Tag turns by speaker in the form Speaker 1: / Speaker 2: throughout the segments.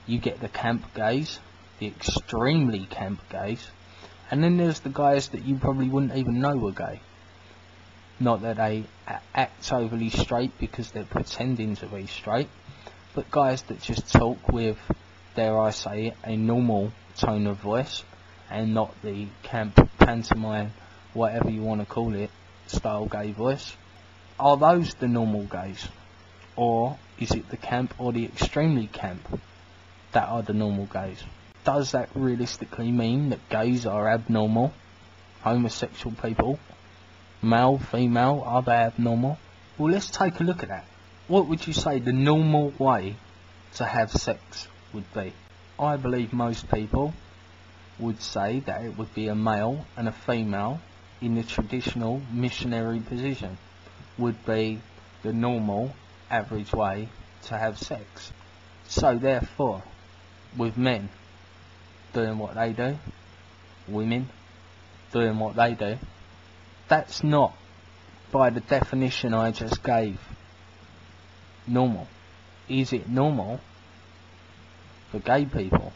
Speaker 1: You get the camp gays, the extremely camp gays, and then there's the guys that you probably wouldn't even know were gay. Not that they act overly straight because they're pretending to be straight, but guys that just talk with, dare I say it, a normal tone of voice, and not the camp, pantomime, whatever you want to call it, style gay voice. Are those the normal gays? Or is it the camp or the extremely camp that are the normal gays? Does that realistically mean that gays are abnormal? Homosexual people, male, female, are they abnormal? Well, let's take a look at that. What would you say the normal way to have sex would be? I believe most people would say that it would be a male and a female in the traditional missionary position would be the normal average way to have sex. So therefore, with men doing what they do, women doing what they do, that's not, by the definition I just gave, normal. Is it normal for gay people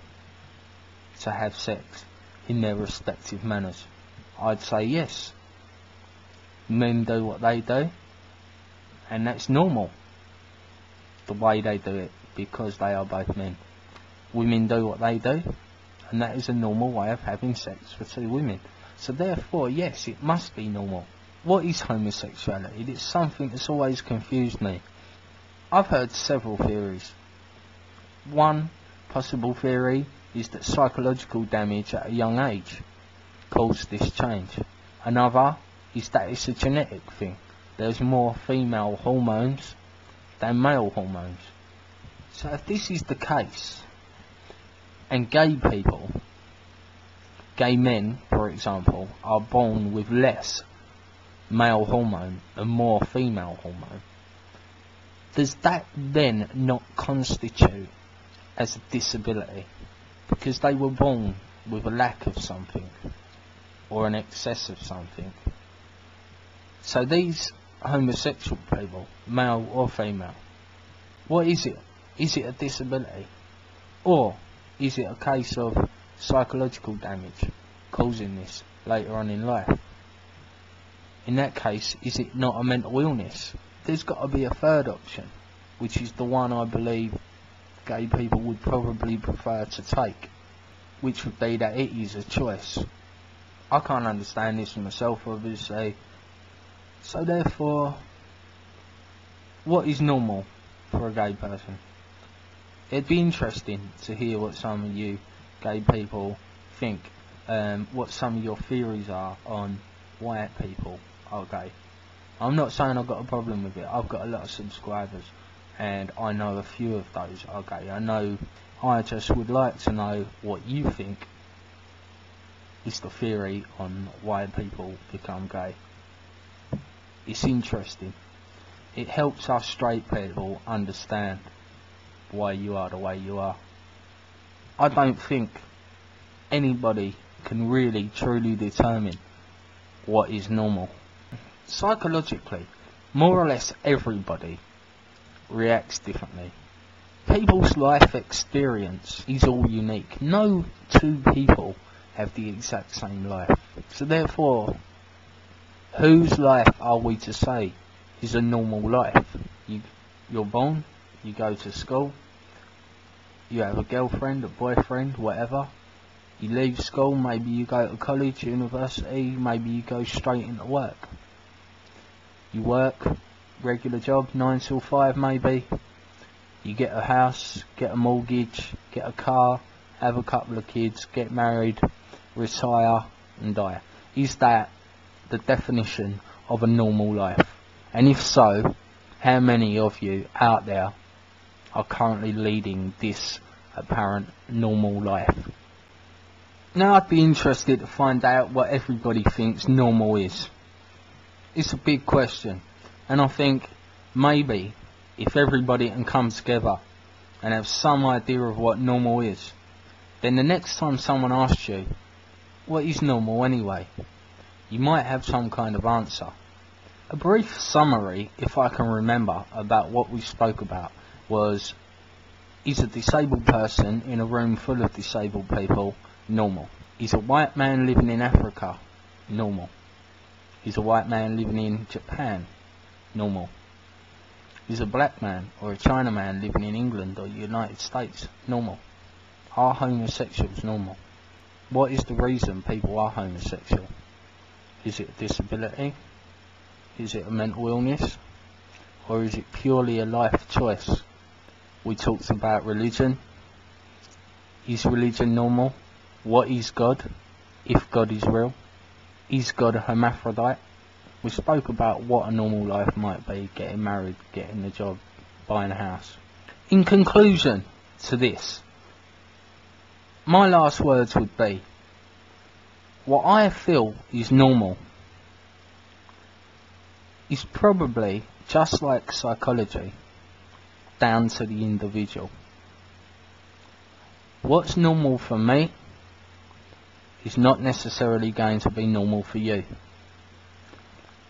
Speaker 1: to have sex in their respective manners? I'd say yes. Men do what they do, and that's normal, the way they do it, because they are both men. Women do what they do, and that is a normal way of having sex for two women. So therefore, yes, it must be normal. What is homosexuality? It's something that's always confused me. I've heard several theories. One possible theory is that psychological damage at a young age caused this change. Another is that it's a genetic thing. There's more female hormones than male hormones. So if this is the case, and gay people, gay men for example, are born with less male hormone and more female hormone, does that then not constitute as a disability? Because they were born with a lack of something, or an excess of something. So these homosexual people, male or female, what is it? Is it a disability? Or is it a case of psychological damage causing this later on in life? In that case, is it not a mental illness? There's got to be a third option, which is the one I believe gay people would probably prefer to take, which would be that it is a choice. I can't understand this for myself, obviously. So therefore, what is normal for a gay person? It'd be interesting to hear what some of you gay people think, what some of your theories are on why people are gay. I'm not saying I've got a problem with it. I've got a lot of subscribers, and I know a few of those are gay. I just would like to know what you think is the theory on why people become gay. It's interesting. It helps us straight people understand why you are the way you are. I don't think anybody can really truly determine what is normal. Psychologically, more or less everybody reacts differently. People's life experience is all unique. No two people have the exact same life. So therefore, whose life are we to say is a normal life? You're born, you go to school, you have a girlfriend, a boyfriend, whatever. You leave school, maybe you go to college, university, maybe you go straight into work. You work, regular job, 9 till 5 maybe. You get a house, get a mortgage, get a car, have a couple of kids, get married, retire and die. Is that the definition of a normal life? And if so, how many of you out there are currently leading this apparent normal life? Now I'd be interested to find out what everybody thinks normal is. It's a big question, and I think maybe if everybody can come together and have some idea of what normal is, then the next time someone asks you, what is normal anyway, you might have some kind of answer. A brief summary, if I can remember, about what we spoke about was, Is a disabled person in a room full of disabled people normal? Is a white man living in Africa normal? Is a white man living in Japan normal? Is a black man or a Chinaman living in England or the United States normal? Are homosexuals normal? What is the reason people are homosexual? Is it a disability? Is it a mental illness? Or is it purely a life choice? We talked about religion. Is religion normal? What is God? If God is real? Is God a hermaphrodite? We spoke about what a normal life might be: getting married, getting a job, buying a house. In conclusion to this, my last words would be, what I feel is normal is probably, just like psychology, down to the individual. What's normal for me is not necessarily going to be normal for you.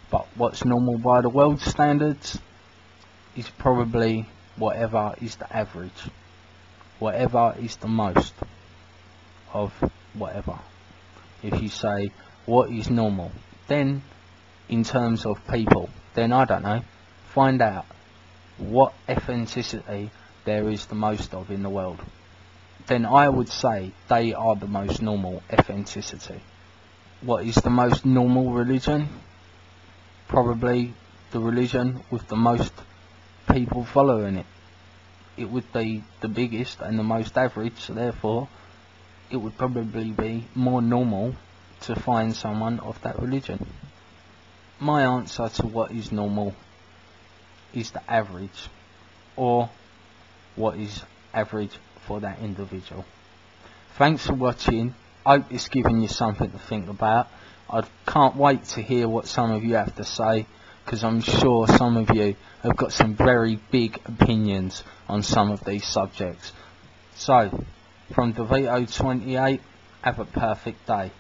Speaker 1: But what's normal by the world standards is probably whatever is the average. Whatever is the most of whatever. If you say, what is normal? Then, in terms of people, then I don't know, find out what ethnicity there is the most of in the world. Then I would say they are the most normal ethnicity. What is the most normal religion? Probably the religion with the most people following it. It would be the biggest and the most average, so therefore it would probably be more normal to find someone of that religion. My answer to what is normal is the average, or what is average for that individual. Thanks for watching. Hope it's given you something to think about. I can't wait to hear what some of you have to say, because I'm sure some of you have got some very big opinions on some of these subjects. So, from DeVito28, have a perfect day.